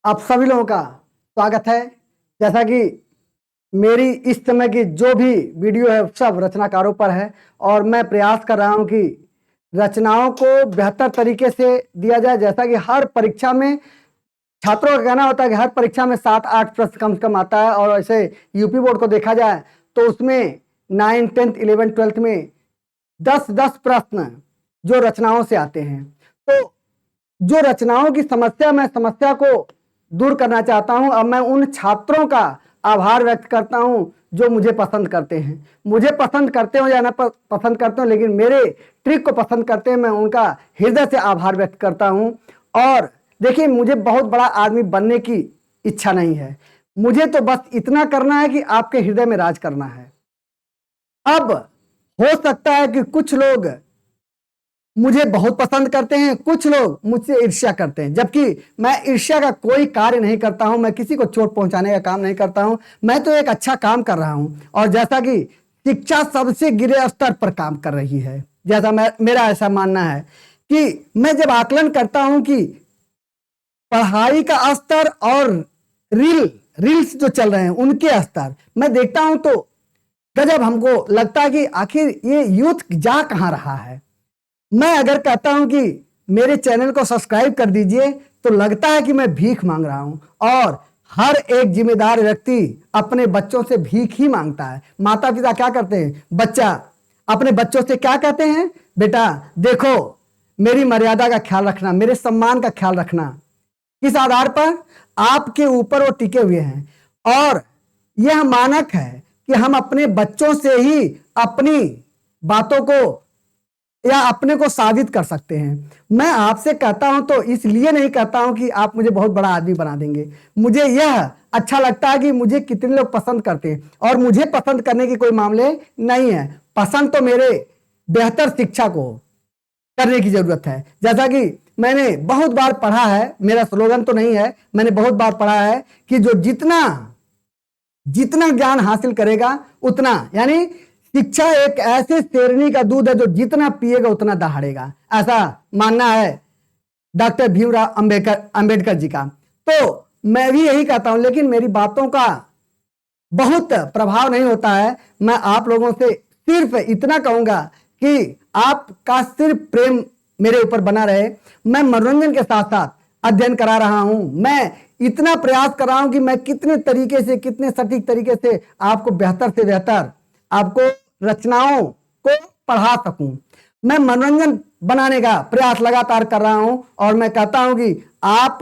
आप सभी लोगों का स्वागत है। जैसा कि मेरी इस समय की जो भी वीडियो है सब रचनाकारों पर है और मैं प्रयास कर रहा हूं कि रचनाओं को बेहतर तरीके से दिया जाए। जैसा कि हर परीक्षा में छात्रों का कहना होता है कि हर परीक्षा में 7-8 प्रश्न कम से कम आता है और ऐसे यूपी बोर्ड को देखा जाए तो उसमें 9, 10th, 11th, 12th में 10-10 प्रश्न जो रचनाओं से आते हैं। तो जो रचनाओं की समस्या, मैं समस्या को दूर करना चाहता हूं। अब मैं उन छात्रों का आभार व्यक्त करता हूं जो मुझे पसंद करते हैं। मुझे पसंद करते हो या ना पसंद करते हो, लेकिन मेरे ट्रिक को पसंद करते हैं। मैं उनका हृदय से आभार व्यक्त करता हूं। और देखिए, मुझे बहुत बड़ा आदमी बनने की इच्छा नहीं है। मुझे तो बस इतना करना है कि आपके हृदय में राज करना है। अब हो सकता है कि कुछ लोग मुझे बहुत पसंद करते हैं, कुछ लोग मुझसे ईर्ष्या करते हैं, जबकि मैं ईर्ष्या का कोई कार्य नहीं करता हूं। मैं किसी को चोट पहुंचाने का काम नहीं करता हूं। मैं तो एक अच्छा काम कर रहा हूं। और जैसा कि शिक्षा सबसे गिरे स्तर पर काम कर रही है, जैसा मेरा ऐसा मानना है कि मैं जब आकलन करता हूं कि पढ़ाई का स्तर और रील्स जो चल रहे हैं उनके स्तर मैं देखता हूं तो गजब हमको लगता है कि आखिर ये यूथ जा कहां रहा है। मैं अगर कहता हूं कि मेरे चैनल को सब्सक्राइब कर दीजिए तो लगता है कि मैं भीख मांग रहा हूं। और हर एक जिम्मेदार व्यक्ति अपने बच्चों से भीख ही मांगता है। माता पिता क्या करते हैं, बच्चा अपने बच्चों से क्या कहते हैं, बेटा देखो मेरी मर्यादा का ख्याल रखना, मेरे सम्मान का ख्याल रखना। किस आधार पर? आपके ऊपर वो टिके हुए हैं। और यह मानक है कि हम अपने बच्चों से ही अपनी बातों को या अपने को साबित कर सकते हैं। मैं आपसे कहता हूं तो इसलिए नहीं कहता हूं कि आप मुझे बहुत बड़ा आदमी बना देंगे। मुझे यह अच्छा लगता है कि मुझे कितने लोग पसंद करते हैं और मुझे पसंद करने के कोई मामले नहीं है। पसंद तो मेरे बेहतर शिक्षा को करने की जरूरत है। जैसा कि मैंने बहुत बार पढ़ा है, मेरा स्लोगन तो नहीं है, मैंने बहुत बार पढ़ा है कि जो जितना ज्ञान हासिल करेगा उतना, यानी शिक्षा एक ऐसे शेरनी का दूध है जो जितना पिएगा उतना दहाड़ेगा, ऐसा मानना है डॉक्टर भीमराव अंबेडकर जी का। तो मैं भी यही कहता हूं, लेकिन मेरी बातों का बहुत प्रभाव नहीं होता है। मैं आप लोगों से सिर्फ इतना कहूंगा कि आपका सिर्फ प्रेम मेरे ऊपर बना रहे। मैं मनोरंजन के साथ साथ अध्ययन करा रहा हूं। मैं इतना प्रयास कर रहा हूं कि मैं कितने तरीके से, कितने सटीक तरीके से आपको बेहतर से बेहतर आपको रचनाओं को पढ़ा सकूं। मैं मनोरंजन बनाने का प्रयास लगातार कर रहा हूं और मैं कहता हूं कि आप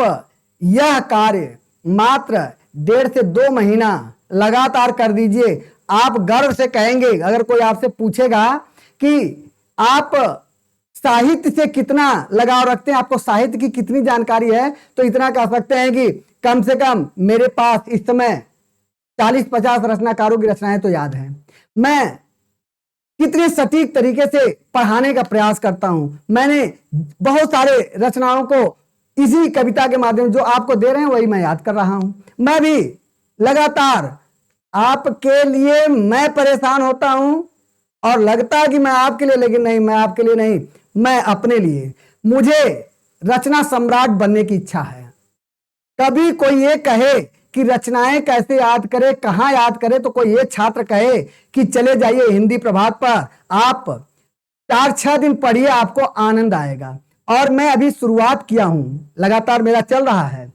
यह कार्य मात्र 1.5 से 2 महीना लगातार कर दीजिए। आप गर्व से कहेंगे, अगर कोई आपसे पूछेगा कि आप साहित्य से कितना लगाव रखते हैं, आपको साहित्य की कितनी जानकारी है, तो इतना कह सकते हैं कि कम से कम मेरे पास इस समय 40-50 रचनाकारों की रचनाएं तो याद हैं। मैं कितने सटीक तरीके से पढ़ाने का प्रयास करता हूं। मैंने बहुत सारे रचनाओं को इसी कविता के माध्यम जो आपको दे रहे हैं वही मैं याद कर रहा हूं। मैं भी लगातार आपके लिए मैं परेशान होता हूं और लगता है कि मैं आपके लिए, लेकिन नहीं, मैं आपके लिए नहीं, मैं अपने लिए। मुझे रचना सम्राट बनने की इच्छा है। कभी कोई ये कहे कि रचनाएं कैसे याद करे, कहां याद करे, तो कोई ये छात्र कहे कि चले जाइए हिंदी प्रभात पर, आप 4-6 दिन पढ़िए, आपको आनंद आएगा। और मैं अभी शुरुआत किया हूं, लगातार मेरा चल रहा है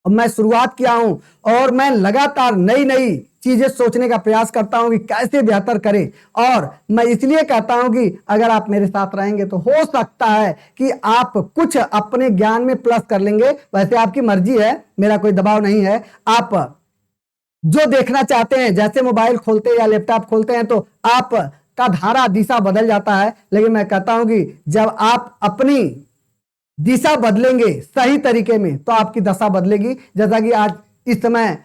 और मैं शुरुआत किया हूं और मैं लगातार नई नई चीजें सोचने का प्रयास करता हूं कि कैसे बेहतर करें। और मैं इसलिए कहता हूं कि अगर आप मेरे साथ रहेंगे तो हो सकता है कि आप कुछ अपने ज्ञान में प्लस कर लेंगे। वैसे आपकी मर्जी है, मेरा कोई दबाव नहीं है। आप जो देखना चाहते हैं, जैसे मोबाइल खोलते हैं या लैपटॉप खोलते हैं तो आप का धारा दिशा बदल जाता है, लेकिन मैं कहता हूं कि जब आप अपनी दिशा बदलेंगे सही तरीके में तो आपकी दशा बदलेगी। जैसा कि आज इस समय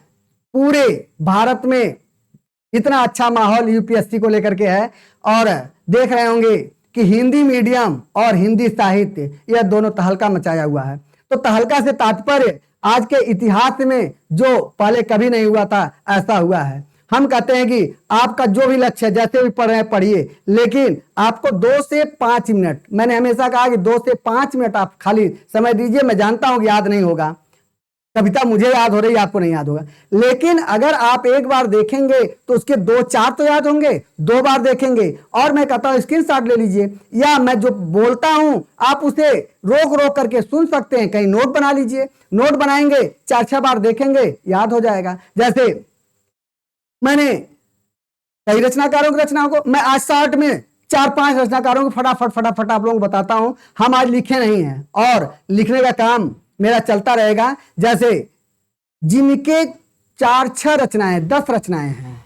पूरे भारत में इतना अच्छा माहौल यूपीएससी को लेकर के है और देख रहे होंगे कि हिंदी मीडियम और हिंदी साहित्य यह दोनों तहलका मचाया हुआ है। तो तहलका से तात्पर्य आज के इतिहास में जो पहले कभी नहीं हुआ था ऐसा हुआ है। हम कहते हैं कि आपका जो भी लक्ष्य है, जैसे भी पढ़ रहे हैं पढ़िए, लेकिन आपको 2 से 5 मिनट, मैंने हमेशा कहा कि 2 से 5 मिनट आप खाली समय दीजिए। मैं जानता हूं कि याद नहीं होगा, कविता मुझे याद हो रही है, आपको नहीं याद होगा। लेकिन अगर आप एक बार देखेंगे तो उसके 2-4 तो याद होंगे, 2 बार देखेंगे। और मैं कहता हूं स्क्रीनशॉट ले लीजिए, या मैं जो बोलता हूं आप उसे रोक रोक करके सुन सकते हैं, कहीं नोट बना लीजिए। नोट बनाएंगे, 4-6 बार देखेंगे, याद हो जाएगा। जैसे मैंने कई रचनाकारों की रचनाओं को मैं आज शॉर्ट में 4-5 रचनाकारों को फटाफट फटाफट आप लोगों को बताता हूं। हम आज लिखे नहीं हैं और लिखने का काम मेरा चलता रहेगा। जैसे जिनके 4-6 रचनाएं, 10 रचनाएं हैं,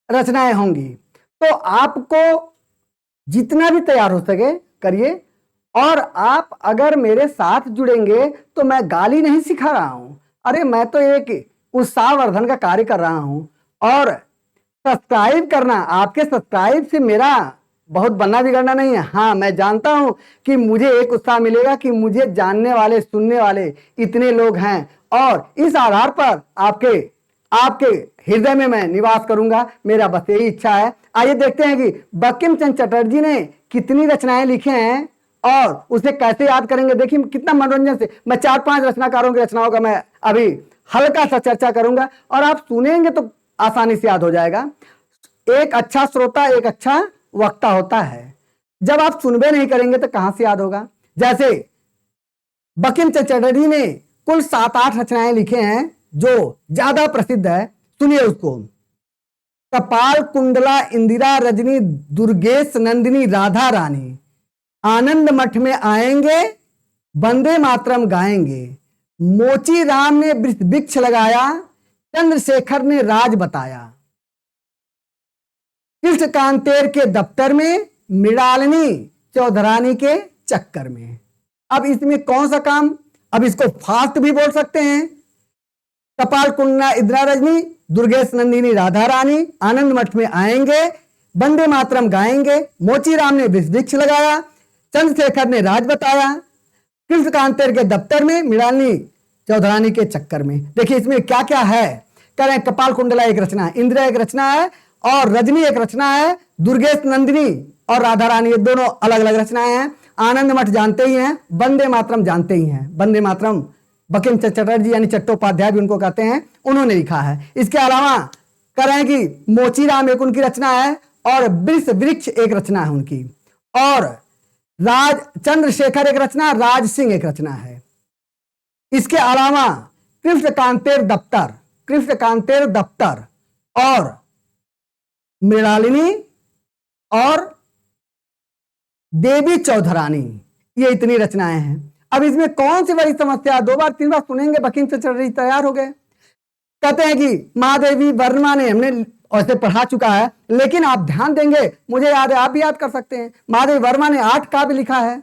रचनाएं होंगी, तो आपको जितना भी तैयार हो सके करिए। और आप अगर मेरे साथ जुड़ेंगे तो मैं गाली नहीं सिखा रहा हूं, अरे मैं तो एक उत्साहवर्धन का कार्य कर रहा हूं। और सब्सक्राइब करना, आपके सब्सक्राइब से मेरा बहुत बनना बिगड़ना नहीं है। हाँ, मैं जानता हूं कि मुझे एक उत्साह मिलेगा कि मुझे जानने वाले, सुनने वाले इतने लोग हैं, और इस आधार पर आपके आपके हृदय में मैं निवास करूंगा, मेरा बस यही इच्छा है। आइए देखते हैं कि बंकिम चंद्र चटर्जी ने कितनी रचनाएं लिखे हैं और उसे कैसे याद करेंगे। देखिए कितना मनोरंजन से मैं 4-5 रचनाकारों की रचनाओं का मैं अभी हल्का सा चर्चा करूंगा, और आप सुनेंगे तो आसानी से याद हो जाएगा। एक अच्छा श्रोता एक अच्छा वक्ता होता है, जब आप सुनबे नहीं करेंगे तो कहां से याद होगा। जैसे बंकिम चंद्र चटर्जी ने कुल 7-8 रचनाएं लिखे हैं, जो ज्यादा प्रसिद्ध है, सुनिए उसको। कपाल कुंडला, इंदिरा रजनी, दुर्गेश नंदिनी, राधा रानी, आनंद मठ में आएंगे, वंदे मातरम गाएंगे, मोची राम ने वृक्ष लगाया, चंद्रशेखर ने राज बताया, कृष्ण कांतेर के दफ्तर में, मृणालिनी चौधरानी के चक्कर में। अब इसमें कौन सा काम, अब इसको फास्ट भी बोल सकते हैं। कपाल कुंडला, इंदिरा रजनी, दुर्गेश नंदिनी, राधा रानी, आनंद मठ में आएंगे, वंदे मातरम गाएंगे, मोची राम ने वृक्ष लगाया, चंद्रशेखर ने राज बताया, कृष्ण कांतेर के दफ्तर में, मृणालिनी चौधरानी के चक्कर में। देखिए इसमें क्या क्या है। कह रहे हैं कपाल कुंडला एक रचना है, इंदिरा एक रचना है, और रजनी एक रचना है, दुर्गेश नंदिनी और राधा रानी ये दोनों अलग अलग रचनाएं हैं। आनंद मठ जानते ही हैं, वंदे मातरम जानते ही हैं। वंदे मातरम बंकिम चंद्र चटर्जी यानी चट्टोपाध्याय भी उनको कहते हैं, उन्होंने लिखा है। इसके अलावा कह रहे हैं कि मोचीराम एक उनकी रचना है, और वृक्ष एक रचना है उनकी, और राज चंद्रशेखर एक रचना, राज सिंह एक रचना है। इसके अलावा कृष्ण कांतेर दफ्तर और मृणालिनी और देवी चौधरानी, ये इतनी रचनाएं हैं। अब इसमें कौन सी बड़ी समस्या, 2 बार 3 बार सुनेंगे बंकिम चंद्र चटर्जी तैयार हो गए। कहते हैं कि महादेवी वर्मा ने, हमने ऐसे पढ़ा चुका है, लेकिन आप ध्यान देंगे, मुझे याद है, आप भी याद कर सकते हैं। महादेवी वर्मा ने 8 काव्य लिखा है।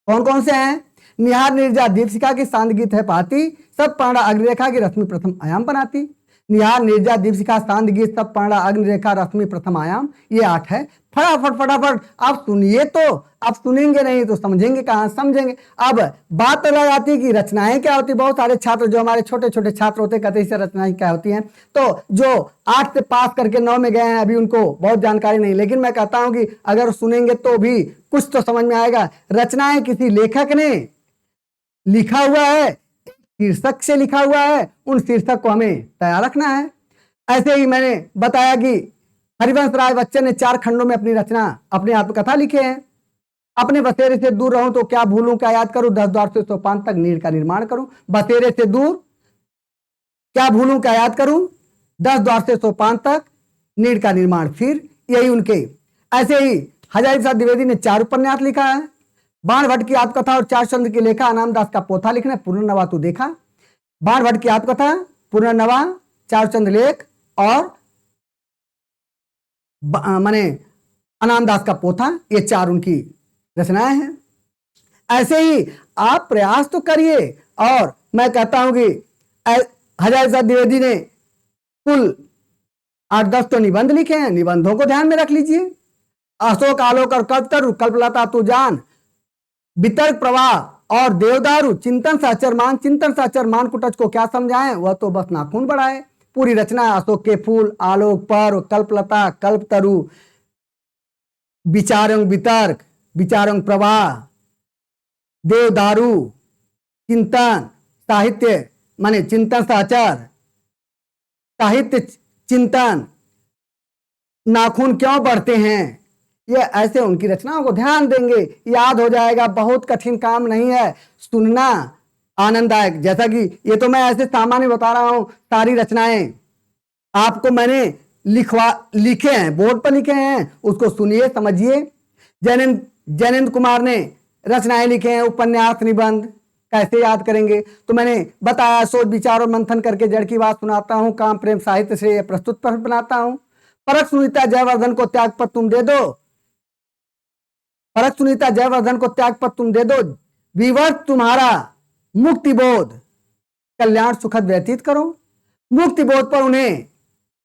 कौन कौन से हैं? निहार निर्जा दीपशिखा की शांत गीत है पाती, सब पांडा अग्निरेखा की रश्मि प्रथम आयाम बनाती। निहार निर्जा दीपशिखा शांत गीत, सब पांडा अग्निरेखा रश्मि प्रथम आयाम, ये 8 है। फटाफट फटाफट आप सुनिए, तो आप सुनेंगे नहीं तो समझेंगे कहां, समझेंगे। अब बात अलग आती है कि रचनाएं क्या होती। बहुत सारे छात्र जो हमारे छोटे छोटे छात्र होते कहते हैं रचनाएं क्या होती हैं, तो जो 8 से पास करके 9 में गए हैं अभी उनको बहुत जानकारी नहीं। लेकिन मैं कहता हूं कि अगर सुनेंगे तो भी कुछ तो समझ में आएगा। रचनाएं किसी लेखक ने लिखा हुआ है, शीर्षक से लिखा हुआ है, उन शीर्षक को हमें तैयार रखना है। ऐसे ही मैंने बताया कि हरिवंश राय बच्चन ने 4 खंडों में अपनी रचना, अपनी आत्मकथा लिखे हैं। अपने बसेरे से दूर रहूं तो क्या भूलूं क्या याद करूं, 10 द्वार से सोपान तक नीड़ का निर्माण करूं। बसेरे से दूर क्या भूलूं क्या याद करूं, 10 द्वार से सोपान तक नीड़ का निर्माण, फिर यही उनके। ऐसे ही हजारी प्रसाद द्विवेदी ने 4 उपन्यास लिखा है। बाण भट्ट की आत्मकथा और चारचंद की लेखा, अनामदास का पोथा लिखना, पुनर्नवा तू देखा। बाण भट्ट की आत्मकथा, पुनर्नवा, चारचंद लेख और माने अनामदास का पोथा, ये 4 उनकी रचनाएं हैं। ऐसे ही आप प्रयास तो करिए। और मैं कहता हूं कि हजारी प्रसाद द्विवेदी ने कुल 8-10 तो निबंध लिखे हैं, निबंधों को ध्यान में रख लीजिए। अशोक आलोक और कल्पतरु, कल्पलता तू जान, वितर्क प्रवाह और देवदारू, चिंतन सहचर मान कुटच को क्या समझाएं, वह तो बस नाखून बढ़ाए। पूरी रचना अशोक के फूल, आलोक पर्व, कल्पलता, कल्पतरु, विचारंग वितर्क, विचारंग प्रवाह, देवदारू, चिंतन साहित्य माने चिंतन सहचर, साहित्य चिंतन, नाखून क्यों बढ़ते हैं, ये ऐसे उनकी रचनाओं को ध्यान देंगे, याद हो जाएगा। बहुत कठिन काम नहीं है, सुनना आनंददायक। जैसा कि ये तो मैं ऐसे सामान्य बता रहा हूं, सारी रचनाएं आपको मैंने लिखे हैं, बोर्ड पर लिखे हैं, उसको सुनिए, समझिए। जैनेन्द्र कुमार ने रचनाएं लिखे हैं, उपन्यास, निबंध, कैसे याद करेंगे? तो मैंने बताया, सोच विचार और मंथन करके जड़ की बात सुनाता हूं, काम प्रेम साहित्य से प्रस्तुत पर बनाता हूं। परख सुनीता जयवर्धन को त्याग पर तुम दे दो, परख सुनीता जयवर्धन को त्याग पर तुम दे दो, विवर्त तुम्हारा मुक्ति बोध, कल्याण सुखद व्यतीत करो। मुक्ति बोध पर उन्हें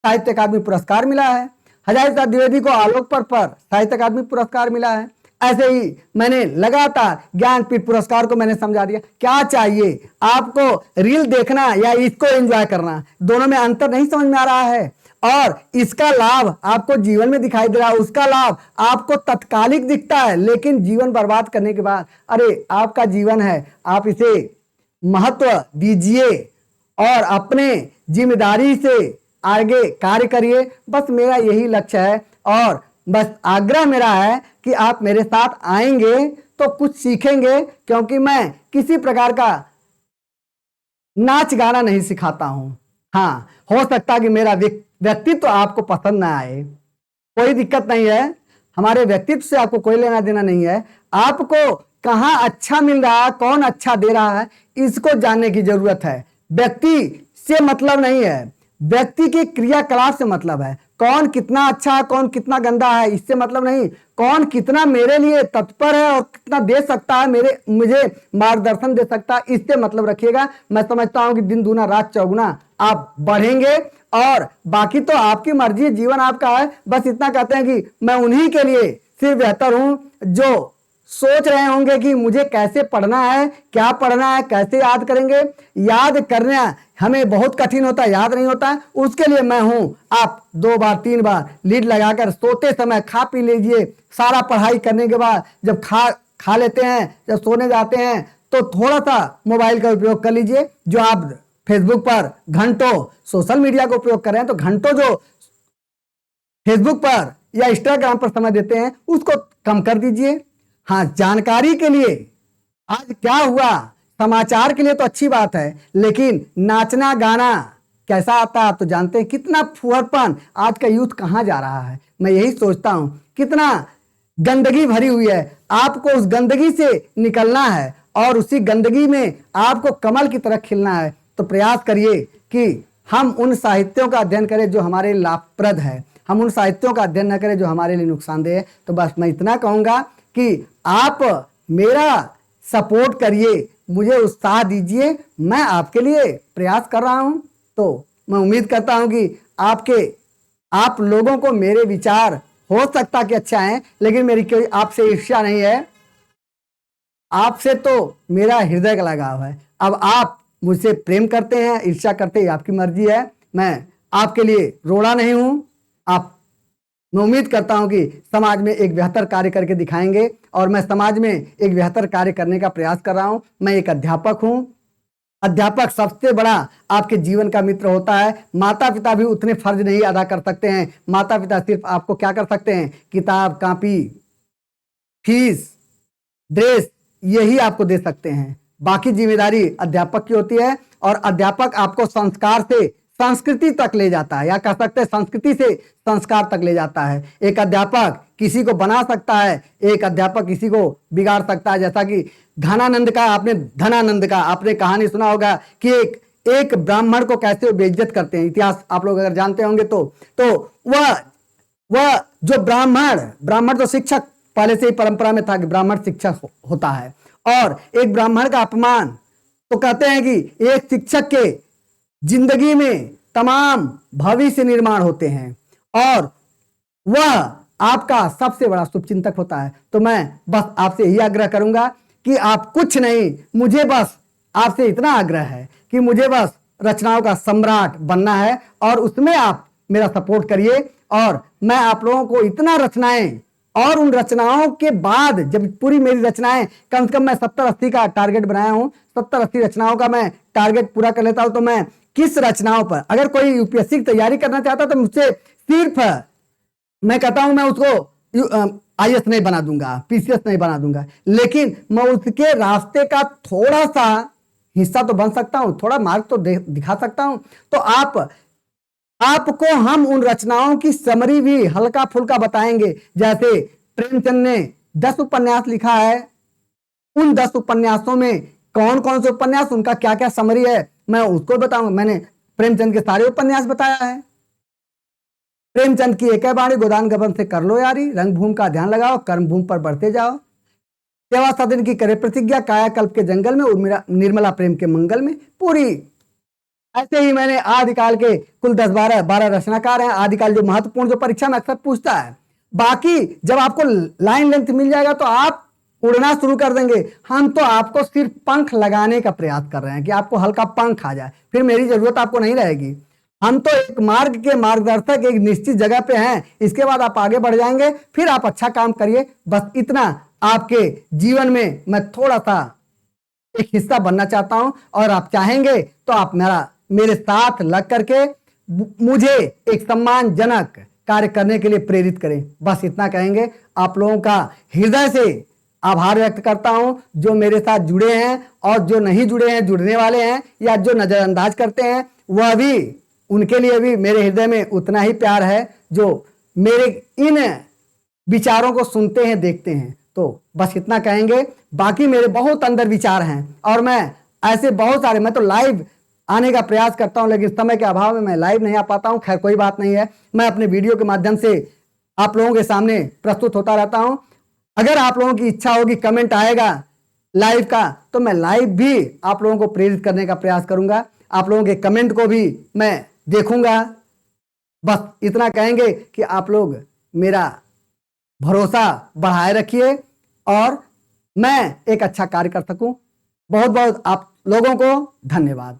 साहित्य अकादमी पुरस्कार मिला है। हजारी प्रसाद द्विवेदी को आलोक पर साहित्य अकादमी पुरस्कार मिला है। ऐसे ही मैंने लगातार ज्ञानपीठ पुरस्कार को मैंने समझा दिया। क्या चाहिए आपको? रील देखना या इसको एंजॉय करना? दोनों में अंतर नहीं समझ में आ रहा है। और इसका लाभ आपको जीवन में दिखाई दे रहा है, उसका लाभ आपको तत्कालिक दिखता है, लेकिन जीवन बर्बाद करने के बाद, अरे आपका जीवन है, आप इसे महत्व दीजिए और अपने जिम्मेदारी से आगे कार्य करिए। बस मेरा यही लक्ष्य है और बस आग्रह मेरा है कि आप मेरे साथ आएंगे तो कुछ सीखेंगे, क्योंकि मैं किसी प्रकार का नाच गाना नहीं सिखाता हूं। हाँ, हो सकता है कि मेरा व्यक्तित्व तो आपको पसंद ना आए, कोई दिक्कत नहीं है, हमारे व्यक्तित्व से आपको कोई लेना देना नहीं है। आपको कहां अच्छा मिल रहा है, कौन अच्छा दे रहा है, इसको जानने की जरूरत है। व्यक्ति से मतलब नहीं है, व्यक्ति के क्रियाकलाप से मतलब है। कौन कितना अच्छा है, कौन कितना गंदा है, इससे मतलब नहीं। कौन कितना मेरे लिए तत्पर है और कितना दे सकता है, मुझे मार्गदर्शन दे सकता है, इससे मतलब रखिएगा। मैं समझता हूं कि दिन दूना रात चौगुना आप बढ़ेंगे और बाकी तो आपकी मर्जी, जीवन आपका है। बस इतना कहते हैं कि मैं उन्हीं के लिए सिर्फ बेहतर हूं जो सोच रहे होंगे कि मुझे कैसे पढ़ना है, क्या पढ़ना है, कैसे याद करेंगे। याद करना हमें बहुत कठिन होता है, याद नहीं होता है, उसके लिए मैं हूं। आप 2 बार 3 बार लीड लगाकर सोते समय खा पी लीजिए। सारा पढ़ाई करने के बाद जब खा लेते हैं, जब सोने जाते हैं, तो थोड़ा सा मोबाइल का उपयोग कर लीजिए। जो आप फेसबुक पर घंटों सोशल मीडिया का उपयोग कर रहे हैं, तो घंटों जो फेसबुक पर या इंस्टाग्राम पर समय देते हैं, उसको कम कर दीजिए। हाँ, जानकारी के लिए आज क्या हुआ, समाचार के लिए तो अच्छी बात है, लेकिन नाचना गाना कैसा आता है आप तो जानते हैं। कितना फुहरपन आज का यूथ कहाँ जा रहा है, मैं यही सोचता हूं। कितना गंदगी भरी हुई है, आपको उस गंदगी से निकलना है और उसी गंदगी में आपको कमल की तरह खिलना है। तो प्रयास करिए कि हम उन साहित्यों का अध्ययन करें जो हमारे लाभप्रद है, हम उन साहित्यों का अध्ययन न करें जो हमारे लिए नुकसानदेह है। तो बस मैं इतना कहूँगा कि आप मेरा सपोर्ट करिए, मुझे उत्साह दीजिए, मैं आपके लिए प्रयास कर रहा हूं। तो मैं उम्मीद करता हूं कि आप लोगों को मेरे विचार हो सकता कि अच्छा है, लेकिन मेरी कोई आपसे ईर्ष्या नहीं है, आपसे तो मेरा हृदय का लगाव है। अब आप मुझसे प्रेम करते हैं, ईर्ष्या करते हैं, आपकी मर्जी है। मैं आपके लिए रोड़ा नहीं हूं। मैं उम्मीद करता हूं कि समाज में एक बेहतर कार्य करके दिखाएंगे और मैं समाज में एक बेहतर कार्य करने का प्रयास कर रहा हूं। मैं एक अध्यापक हूं। अध्यापक सबसे बड़ा आपके जीवन का मित्र होता है। माता पिता भी उतने फर्ज नहीं अदा कर सकते हैं। माता पिता सिर्फ आपको क्या कर सकते हैं, किताब कॉपी फीस ड्रेस यही आपको दे सकते हैं। बाकी जिम्मेदारी अध्यापक की होती है और अध्यापक आपको संस्कार से संस्कृति तक ले जाता है, या कह सकते हैं संस्कृति से संस्कार तक ले जाता है। एक अध्यापक किसी को बना सकता है, एक अध्यापक किसी को बिगाड़ सकता है। जैसा कि धनानंद का आपने कहानी सुना होगा कि एक ब्राह्मण को कैसे बेइज्जत करते हैं। इतिहास आप लोग अगर जानते होंगे तो वह जो ब्राह्मण तो शिक्षक पहले से ही परंपरा में था कि ब्राह्मण शिक्षक होता है, और एक ब्राह्मण का अपमान, तो कहते हैं कि एक शिक्षक के जिंदगी में तमाम भविष्य निर्माण होते हैं और वह आपका सबसे बड़ा शुभचिंतक होता है। तो मैं बस आपसे यही आग्रह करूंगा कि आप कुछ नहीं, मुझे बस आपसे इतना आग्रह है कि मुझे बस रचनाओं का सम्राट बनना है और उसमें आप मेरा सपोर्ट करिए। और मैं आप लोगों को इतना रचनाएं और उन रचनाओं के बाद जब पूरी मेरी रचनाएं, कम से कम मैं 70-80 का टारगेट बनाया हूं, 70-80 रचनाओं का मैं टारगेट पूरा कर लेता हूं, तो मैं किस रचनाओं पर, अगर कोई यूपीएससी की तैयारी करना चाहता तो मुझसे सिर्फ मैं कहता हूं मैं उसको आईएएस नहीं बना दूंगा, पीसीएस नहीं बना दूंगा, लेकिन मैं उसके रास्ते का थोड़ा सा हिस्सा तो बन सकता हूं, थोड़ा मार्ग तो दिखा सकता हूं। तो आपको हम उन रचनाओं की समरी भी हल्का फुल्का बताएंगे। जैसे प्रेमचंद ने 10 उपन्यास लिखा है, उन 10 उपन्यासों में कौन कौन से उपन्यास, उनका क्या क्या समरी है, मैं उसको बताऊंगा। मैंने प्रेमचंद के सारे उपन्यास बताया है। प्रेमचंद की एक बाणी, गोदान गबन से कर लो यारी, रंगभूमि का ध्यान लगाओ, कर्मभूमि पर बढ़ते जाओ, सेवा सदन की करे प्रतिज्ञा, कायाकल्प के जंगल में, उर्मिला निर्मला प्रेम के मंगल में, पूरी ऐसे ही मैंने आदिकाल के कुल 10-12 रचनाकार हैं। आदिकाल जो महत्वपूर्ण, जो परीक्षा में अक्सर पूछता है। बाकी जब आपको लाइन लेंथ मिल जाएगा तो आप उड़ना शुरू कर देंगे। हम तो आपको सिर्फ पंख लगाने का प्रयास कर रहे हैं कि आपको हल्का पंख आ जाए, फिर मेरी जरूरत आपको नहीं रहेगी। हम तो एक मार्ग के मार्गदर्शक, एक निश्चित जगह पे हैं, इसके बाद आप आगे बढ़ जाएंगे, फिर आप अच्छा काम करिए। बस इतना आपके जीवन में मैं थोड़ा सा एक हिस्सा बनना चाहता हूं, और आप चाहेंगे तो आप मेरे साथ लग करके मुझे एक सम्मानजनक कार्य करने के लिए प्रेरित करें। बस इतना कहेंगे। आप लोगों का हृदय से आभार व्यक्त करता हूं, जो मेरे साथ जुड़े हैं और जो नहीं जुड़े हैं, जुड़ने वाले हैं या जो नजरअंदाज करते हैं, वह भी, उनके लिए भी मेरे हृदय में उतना ही प्यार है जो मेरे इन विचारों को सुनते हैं, देखते हैं। तो बस इतना कहेंगे। बाकी मेरे बहुत अंदर विचार हैं, और मैं ऐसे बहुत सारे, मैं तो लाइव आने का प्रयास करता हूं, लेकिन समय के अभाव में मैं लाइव नहीं आ पाता हूं। खैर कोई बात नहीं है, मैं अपने वीडियो के माध्यम से आप लोगों के सामने प्रस्तुत होता रहता हूं। अगर आप लोगों की इच्छा होगी, कमेंट आएगा लाइव का, तो मैं लाइव भी आप लोगों को प्रेरित करने का प्रयास करूंगा। आप लोगों के कमेंट को भी मैं देखूंगा। बस इतना कहेंगे कि आप लोग मेरा भरोसा बढ़ाए रखिए और मैं एक अच्छा कार्य कर सकूं। बहुत बहुत आप लोगों को धन्यवाद।